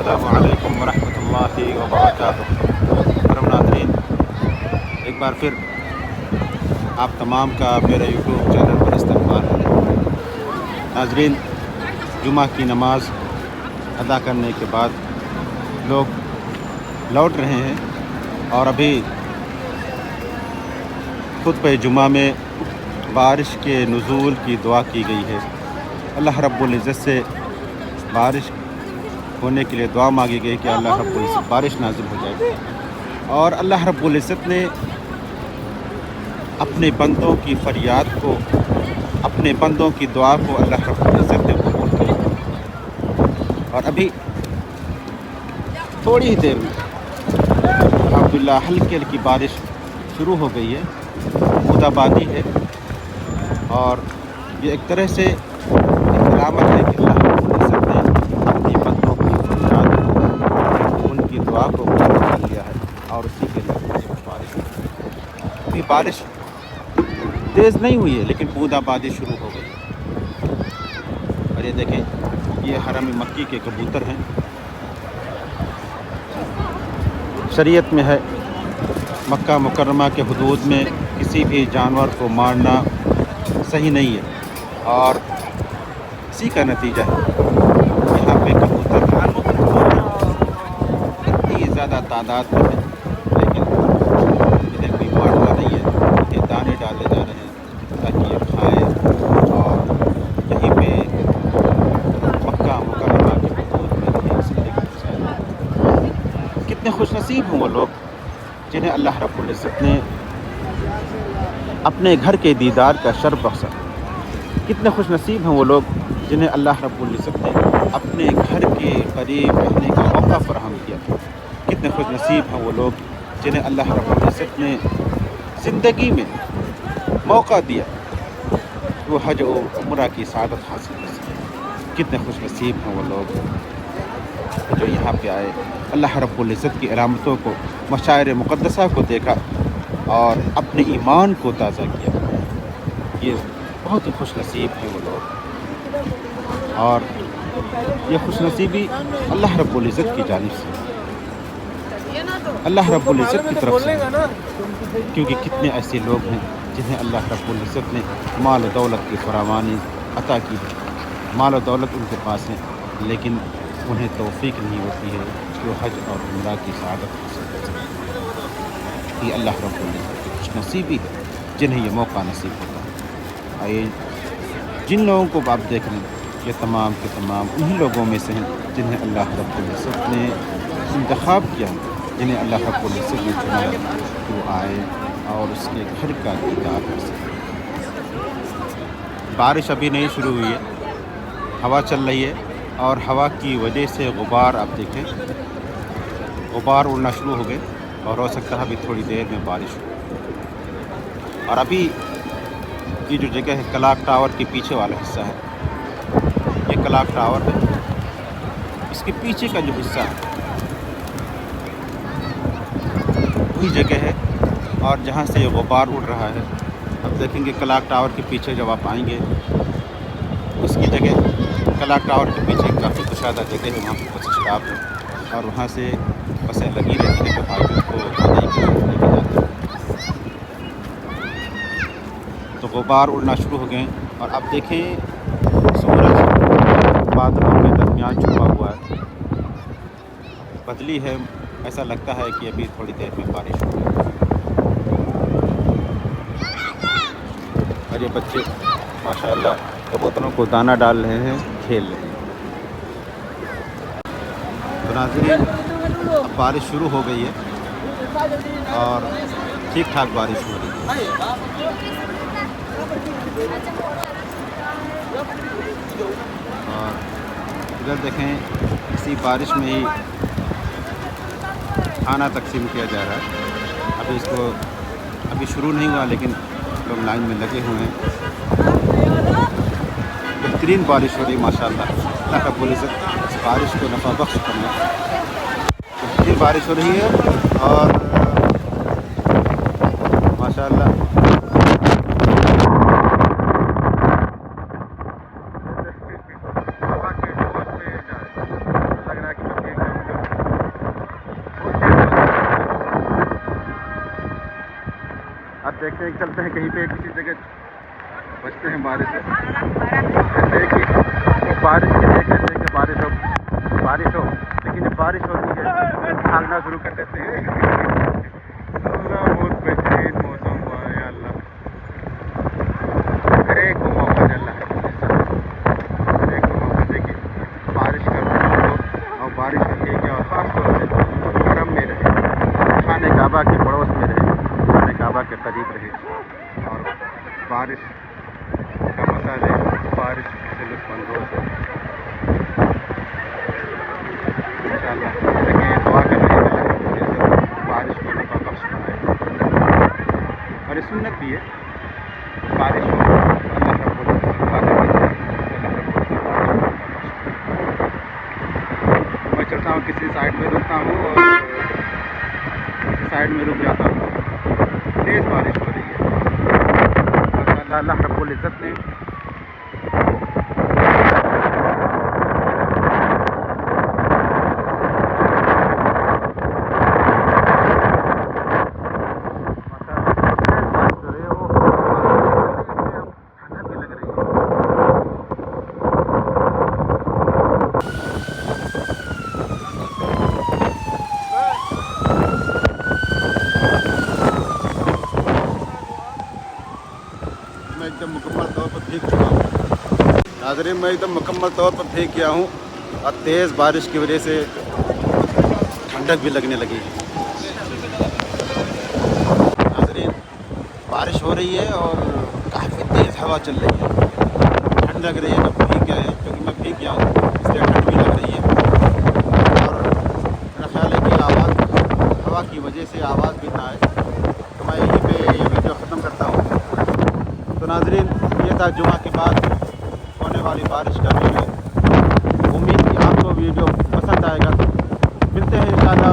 السلام علیکم ورحمۃ اللہ وبرکاتہ۔ محترم ناظرین، ایک بار پھر آپ تمام کا میرے یوٹیوب چینل پر استقبال ہے۔ ناظرین، جمعہ کی نماز ادا کرنے کے بعد لوگ لوٹ رہے ہیں اور ابھی خطبہ جمعہ میں بارش کے نزول کی دعا کی گئی ہے۔ اللہ رب العزت سے بارش ہونے کے لیے دعا مانگی گئی کہ اللہ رب العزت بارش نازل ہو جائے، اور اللہ رب العزت نے اپنے بندوں کی فریاد کو، اپنے بندوں کی دعا کو اللہ رب العزت نے قبول کیا۔ اور ابھی تھوڑی ہی دیر میں الحمدللہ ہلکی ہلکی بارش شروع ہو گئی ہے، بوندا بادی ہے، اور یہ ایک طرح سے ایک علامت ہے کہ اللہ رب العزت نے اپنے بندوں کی فریاد کو، ان کی دعا کو قبول کر لیا ہے، اور اسی کے لیے بارش ابھی بارش تیز نہیں ہوئی ہے لیکن بوندا بادی شروع ہو گئی۔ اور یہ دیکھیں، یہ حرم مکی کے کبوتر ہیں۔ شریعت میں ہے مکہ مکرمہ کے حدود میں کسی بھی جانور کو مارنا صحیح نہیں ہے، اور اسی کا نتیجہ ہے یہاں پہ کبوتر اتنی زیادہ تعداد میں ہے، لیکن انہیں کوئی مارتا نہیں ہے، انہیں دانے ڈالے جا رہے ہیں تاکہ یہ کھائیں، اور یہیں پہ مکہ مکرمہ کے حدود میں رہیں زندگی گزاریں۔ کتنے خوش نصیب ہیں وہ لوگ جنہیں اللہ رب العزت نے اپنے گھر کے دیدار کا شرف بخشا۔ کتنے خوش نصیب ہیں وہ لوگ جنہیں اللہ رب العزت نے اپنے گھر کے قریب رہنے کا موقع فراہم کیا۔ کتنے خوش نصیب ہیں وہ لوگ جنہیں اللہ رب العزت نے زندگی میں موقع دیا وہ حج و عمرہ کی سعادت حاصل کر سکے۔ کتنے خوش نصیب ہیں وہ لوگ جو یہاں پہ آئے، اللہ رب العزت کی علامتوں کو، مشاعر مقدسہ کو دیکھا اور اپنے ایمان کو تازہ کیا۔ یہ بہت ہی خوش نصیب ہیں وہ لوگ، اور یہ خوش نصیبی اللہ رب العزت کی جانب سے، اللہ رب العزت کی طرف سے، کیونکہ کتنے ایسے لوگ ہیں جنہیں اللہ رب العزت نے مال و دولت کی فراوانی عطا کی ہے، مال و دولت ان کے پاس ہے، لیکن انہیں توفیق نہیں ہوتی ہے کہ وہ حج اور عمرہ کی سعادت حاصل کر سکیں۔ یہ اللہ رب العزت کی خوش نصیبی ہے جنہیں یہ موقع نصیب ہوتا ہے۔ اور یہ جن لوگوں کو آپ دیکھ رہے ہیں، یہ تمام کے تمام انہی لوگوں میں سے ہیں جنہیں اللہ رب العزت نے انتخاب کیا، جنہیں اللہ رب العزت نے چنا کہ وہ آئے اور اس کے گھر کا دیدار کر سکیں۔ بارش ابھی نہیں شروع ہوئی ہے، ہوا چل رہی ہے، اور ہوا کی وجہ سے غبار، آپ دیکھیں غبار اڑنا شروع ہو گئے، اور ہو سکتا ہے ابھی تھوڑی دیر میں بارش ہو۔ اور ابھی یہ جو جگہ ہے کلاک ٹاور کے پیچھے والا حصہ ہے، یہ کلاک ٹاور ہے، اس کے پیچھے کا جو حصہ ہے وہی جگہ ہے، اور جہاں سے یہ غبار اڑ رہا ہے۔ اب دیکھیں گے کلاک ٹاور کے پیچھے جب آپ آئیں گے، اس کی جگہ کلاک ٹاور کے پیچھے کافی کشادہ جگہ ہے، وہاں پہ بس اسٹاپ ہے، اور وہاں سے بسیں لگی رہتی ہیں جو حاجیوں کو مدعی کی طرف لے کے جاتے ہیں۔ تو غبار اڑنا شروع ہو گئے ہیں، اور اب دیکھیں سورج بادلوں کے درمیان چھپا ہوا ہے، بدلی ہے، ایسا لگتا ہے کہ ابھی تھوڑی دیر میں بارش ہوگی۔ اور یہ بچے ماشاءاللہ کبوتروں کو دانہ ڈال رہے ہیں، کھیل رہے ہیں۔ تو ناظرین، اب بارش شروع ہو گئی ہے اور ٹھیک ٹھاک بارش ہو رہی ہے۔ اور ادھر دیکھیں، اسی بارش میں ہی کھانا تقسیم کیا جا رہا ہے۔ ابھی اس کو ابھی شروع نہیں ہوا، لیکن لوگ لائن میں لگے ہوئے ہیں۔ بہترین بارش ہو رہی ہے ماشاءاللہ، اللہ رب العزت اس بارش کو نفع بخش کرنا۔ بہترین بارش ہو رہی ہے، اور ماشاءاللہ لگ رہا ہے کہ دیکھتے ہیں چلتے ہیں کہیں پہ کسی جگہ بچتے ہیں بارش سے. دیکھیے بارش کے دیکھتے کہ بارش ہو لیکن جب بارش ہوتی ہے بھاگنا شروع کر دیتے ہیں. اللہ بہت بہترین موسم ہوا ہے یا اللہ. ہر ایک کو موقع دے اللہ رب العزت, ہر ایک کو موقع دے کہ بارش کا رخ ہو اور بارش ہوتی ہے کہ اور خاص طور سے حرم میں رہے, خانہ کعبہ کے پڑوس میں رہے, خانہ کعبہ کے قریب رہے اور بارش کا مزہ لے, بارش سے لطف اندوز ہو. انشاءاللہ لیکن دعا کر رہے ہیں اللہ رب العزت بارش کو نفع بخش بنائے. اور یہ سنت بھی ہے بارش ہو اللہ رب العزت دعا کر رہے ہیں اللہ رب العزت نفع بخش. میں چلتا ہوں کسی سائڈ میں رکتا ہوں اور سائڈ میں رک جاتا ہوں. تیز بارش ہو رہی ہے. اللہ رب العزت نے ایک دم مکمل طور پر بھیگ چکا ہوں. ناظرین میں ایک دم مکمل طور پر بھیگ گیا ہوں اور تیز بارش کی وجہ سے ٹھنڈک بھی لگنے لگی ہے. ناظرین بارش ہو رہی ہے اور کافی تیز ہوا چل رہی ہے. ٹھنڈ لگ رہی ہے جب بھیگ گیا ہے کیونکہ میں بھیگ گیا ہوں اس لیے ٹھنڈ بھی لگ رہی ہے. اور میرا خیال ہے کہ آواز ہوا کی وجہ سے آواز بھی نہ آئے تو میں یہیں پہ یہ ویڈیو ختم کرتا ہوں. تو ناظرین یہ تھا جمعہ کے بعد ہونے والی بارش کا ویڈیو. امید کہ آپ کو ویڈیو پسند آئے گا. ملتے ہیں انشاءاللہ